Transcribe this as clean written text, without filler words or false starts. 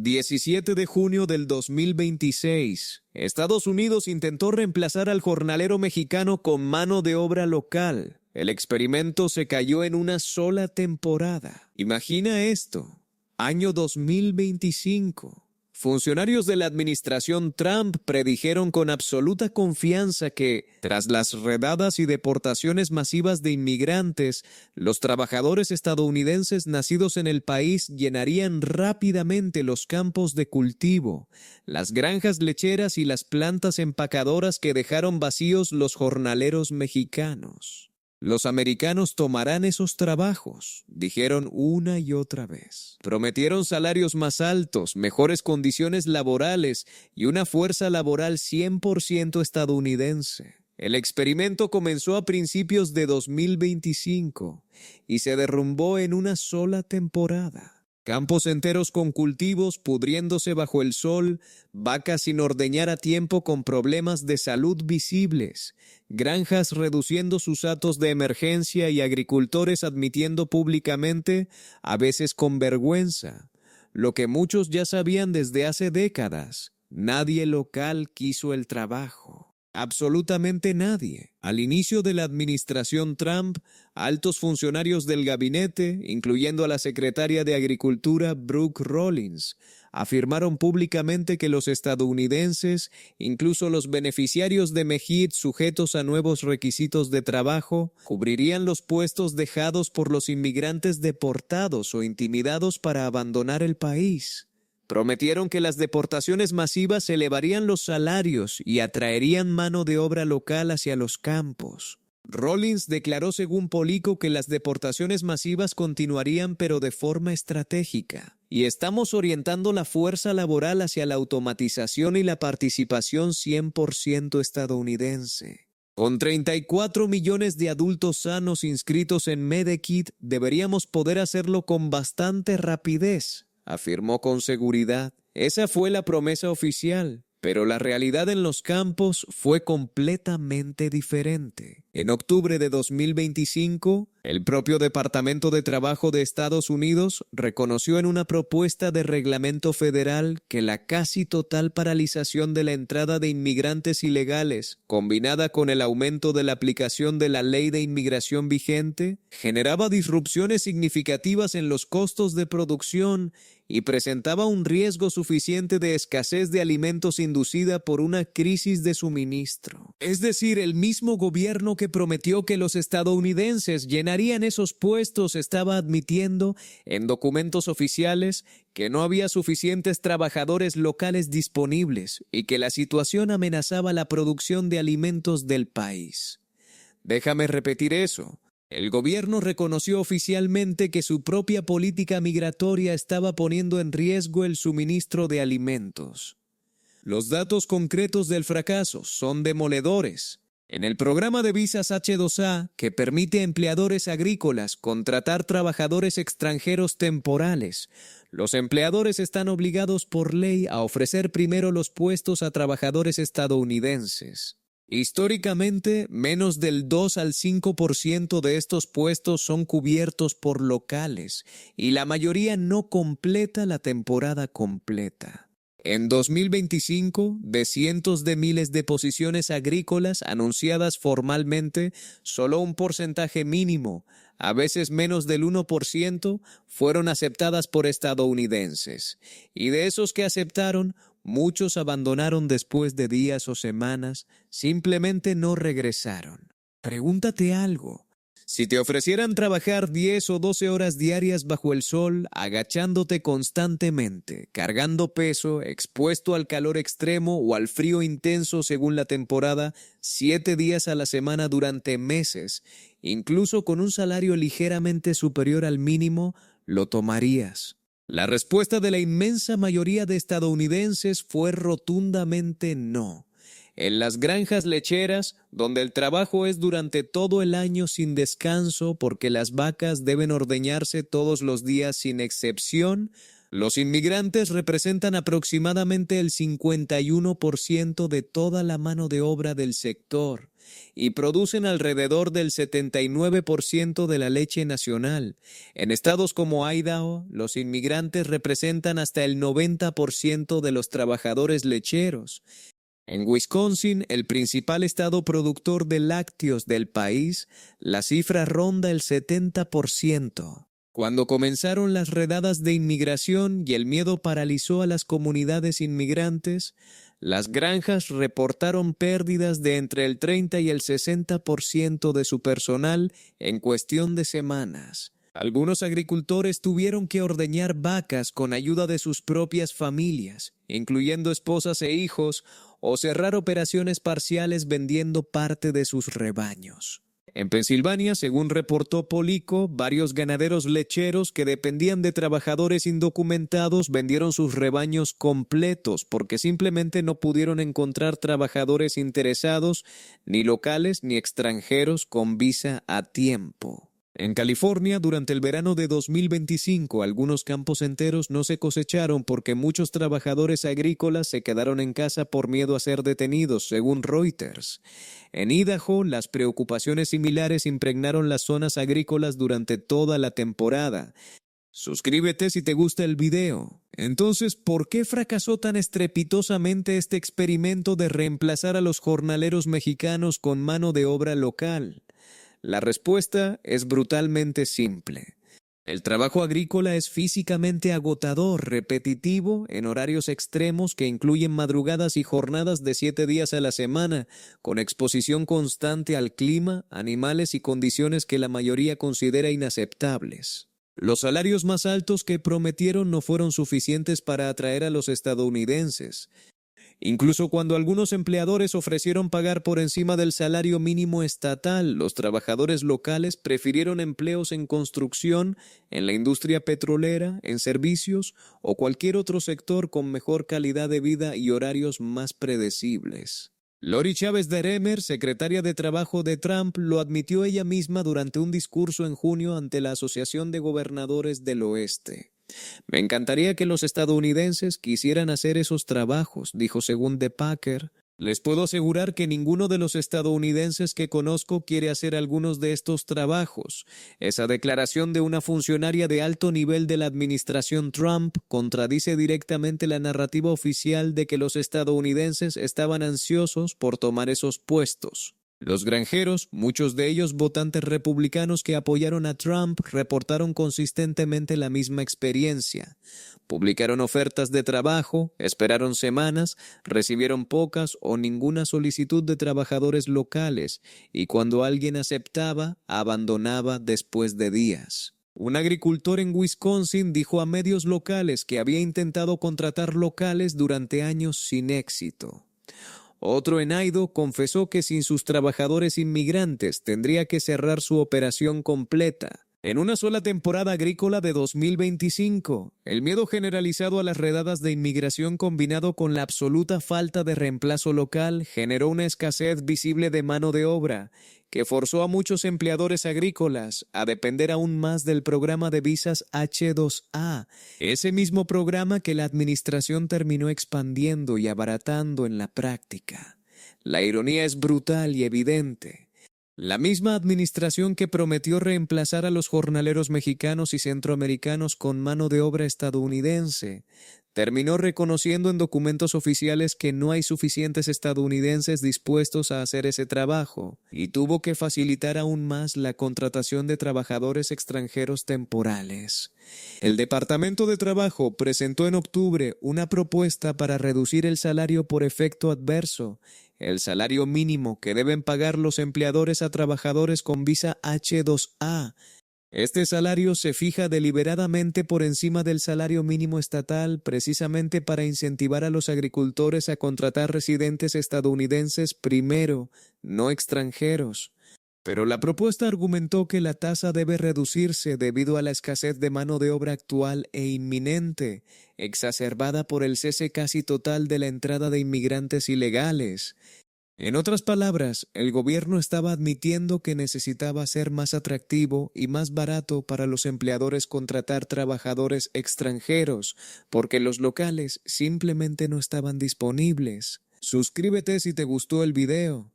17 de junio del 2026. Estados Unidos intentó reemplazar al jornalero mexicano con mano de obra local. El experimento se cayó en una sola temporada. Imagina esto. Año 2025. Funcionarios de la administración Trump predijeron con absoluta confianza que, tras las redadas y deportaciones masivas de inmigrantes, los trabajadores estadounidenses nacidos en el país llenarían rápidamente los campos de cultivo, las granjas lecheras y las plantas empacadoras que dejaron vacíos los jornaleros mexicanos. Los americanos tomarán esos trabajos, dijeron una y otra vez. Prometieron salarios más altos, mejores condiciones laborales y una fuerza laboral 100% estadounidense. El experimento comenzó a principios de 2025 y se derrumbó en una sola temporada. Campos enteros con cultivos pudriéndose bajo el sol, vacas sin ordeñar a tiempo con problemas de salud visibles, granjas reduciendo sus hatos de emergencia y agricultores admitiendo públicamente, a veces con vergüenza, lo que muchos ya sabían desde hace décadas: nadie local quiso el trabajo. Absolutamente nadie. Al inicio de la administración Trump, altos funcionarios del gabinete, incluyendo a la secretaria de Agricultura Brooke Rollins, afirmaron públicamente que los estadounidenses, incluso los beneficiarios de Mejid sujetos a nuevos requisitos de trabajo, cubrirían los puestos dejados por los inmigrantes deportados o intimidados para abandonar el país. Prometieron que las deportaciones masivas elevarían los salarios y atraerían mano de obra local hacia los campos. Rollins declaró según Politico que las deportaciones masivas continuarían pero de forma estratégica. Y estamos orientando la fuerza laboral hacia la automatización y la participación 100% estadounidense. Con 34 millones de adultos sanos inscritos en Medikit, deberíamos poder hacerlo con bastante rapidez, afirmó con seguridad. Esa fue la promesa oficial, pero la realidad en los campos fue completamente diferente. En octubre de 2025, el propio Departamento de Trabajo de Estados Unidos reconoció en una propuesta de reglamento federal que la casi total paralización de la entrada de inmigrantes ilegales, combinada con el aumento de la aplicación de la ley de inmigración vigente, generaba disrupciones significativas en los costos de producción y presentaba un riesgo suficiente de escasez de alimentos inducida por una crisis de suministro. Es decir, el mismo gobierno que prometió que los estadounidenses llenarían esos puestos estaba admitiendo en documentos oficiales que no había suficientes trabajadores locales disponibles y que la situación amenazaba la producción de alimentos del país. Déjame repetir eso. El gobierno reconoció oficialmente que su propia política migratoria estaba poniendo en riesgo el suministro de alimentos. Los datos concretos del fracaso son demoledores. En el programa de visas H-2A, que permite a empleadores agrícolas contratar trabajadores extranjeros temporales, los empleadores están obligados por ley a ofrecer primero los puestos a trabajadores estadounidenses. Históricamente, menos del 2 al 5% de estos puestos son cubiertos por locales y la mayoría no completa la temporada completa. En 2025, de cientos de miles de posiciones agrícolas anunciadas formalmente, solo un porcentaje mínimo, a veces menos del 1%, fueron aceptadas por estadounidenses. Y de esos que aceptaron, muchos abandonaron después de días o semanas, simplemente no regresaron. Pregúntate algo. Si te ofrecieran trabajar 10 o 12 horas diarias bajo el sol, agachándote constantemente, cargando peso, expuesto al calor extremo o al frío intenso según la temporada, 7 días a la semana durante meses, incluso con un salario ligeramente superior al mínimo, ¿lo tomarías? La respuesta de la inmensa mayoría de estadounidenses fue rotundamente no. En las granjas lecheras, donde el trabajo es durante todo el año sin descanso porque las vacas deben ordeñarse todos los días sin excepción, los inmigrantes representan aproximadamente el 51% de toda la mano de obra del sector, y producen alrededor del 79% de la leche nacional. En estados como Idaho, los inmigrantes representan hasta el 90% de los trabajadores lecheros. En Wisconsin, el principal estado productor de lácteos del país, la cifra ronda el 70%. Cuando comenzaron las redadas de inmigración y el miedo paralizó a las comunidades inmigrantes, las granjas reportaron pérdidas de entre el 30 y el 60% de su personal en cuestión de semanas. Algunos agricultores tuvieron que ordeñar vacas con ayuda de sus propias familias, incluyendo esposas e hijos, o cerrar operaciones parciales vendiendo parte de sus rebaños. En Pensilvania, según reportó Politico, varios ganaderos lecheros que dependían de trabajadores indocumentados vendieron sus rebaños completos porque simplemente no pudieron encontrar trabajadores interesados, ni locales ni extranjeros con visa a tiempo. En California, durante el verano de 2025, algunos campos enteros no se cosecharon porque muchos trabajadores agrícolas se quedaron en casa por miedo a ser detenidos, según Reuters. En Idaho, las preocupaciones similares impregnaron las zonas agrícolas durante toda la temporada. Suscríbete si te gusta el video. Entonces, ¿por qué fracasó tan estrepitosamente este experimento de reemplazar a los jornaleros mexicanos con mano de obra local? La respuesta es brutalmente simple. El trabajo agrícola es físicamente agotador, repetitivo, en horarios extremos que incluyen madrugadas y jornadas de 7 días a la semana, con exposición constante al clima, animales y condiciones que la mayoría considera inaceptables. Los salarios más altos que prometieron no fueron suficientes para atraer a los estadounidenses. Incluso cuando algunos empleadores ofrecieron pagar por encima del salario mínimo estatal, los trabajadores locales prefirieron empleos en construcción, en la industria petrolera, en servicios o cualquier otro sector con mejor calidad de vida y horarios más predecibles. Lori Chávez Deremer, secretaria de Trabajo de Trump, lo admitió ella misma durante un discurso en junio ante la Asociación de Gobernadores del Oeste. Me encantaría que los estadounidenses quisieran hacer esos trabajos, dijo según The Packer. Les puedo asegurar que ninguno de los estadounidenses que conozco quiere hacer algunos de estos trabajos. Esa declaración de una funcionaria de alto nivel de la administración Trump contradice directamente la narrativa oficial de que los estadounidenses estaban ansiosos por tomar esos puestos. Los granjeros, muchos de ellos votantes republicanos que apoyaron a Trump, reportaron consistentemente la misma experiencia. Publicaron ofertas de trabajo, esperaron semanas, recibieron pocas o ninguna solicitud de trabajadores locales y cuando alguien aceptaba, abandonaba después de días. Un agricultor en Wisconsin dijo a medios locales que había intentado contratar locales durante años sin éxito. Otro en Idaho confesó que sin sus trabajadores inmigrantes tendría que cerrar su operación completa. En una sola temporada agrícola de 2025, el miedo generalizado a las redadas de inmigración combinado con la absoluta falta de reemplazo local generó una escasez visible de mano de obra que forzó a muchos empleadores agrícolas a depender aún más del programa de visas H-2A, ese mismo programa que la administración terminó expandiendo y abaratando en la práctica. La ironía es brutal y evidente. La misma administración que prometió reemplazar a los jornaleros mexicanos y centroamericanos con mano de obra estadounidense, terminó reconociendo en documentos oficiales que no hay suficientes estadounidenses dispuestos a hacer ese trabajo y tuvo que facilitar aún más la contratación de trabajadores extranjeros temporales. El Departamento de Trabajo presentó en octubre una propuesta para reducir el salario por efecto adverso, el salario mínimo que deben pagar los empleadores a trabajadores con visa H-2A. Este salario se fija deliberadamente por encima del salario mínimo estatal precisamente para incentivar a los agricultores a contratar residentes estadounidenses primero, no extranjeros. Pero la propuesta argumentó que la tasa debe reducirse debido a la escasez de mano de obra actual e inminente, exacerbada por el cese casi total de la entrada de inmigrantes ilegales. En otras palabras, el gobierno estaba admitiendo que necesitaba ser más atractivo y más barato para los empleadores contratar trabajadores extranjeros, porque los locales simplemente no estaban disponibles. Suscríbete si te gustó el video.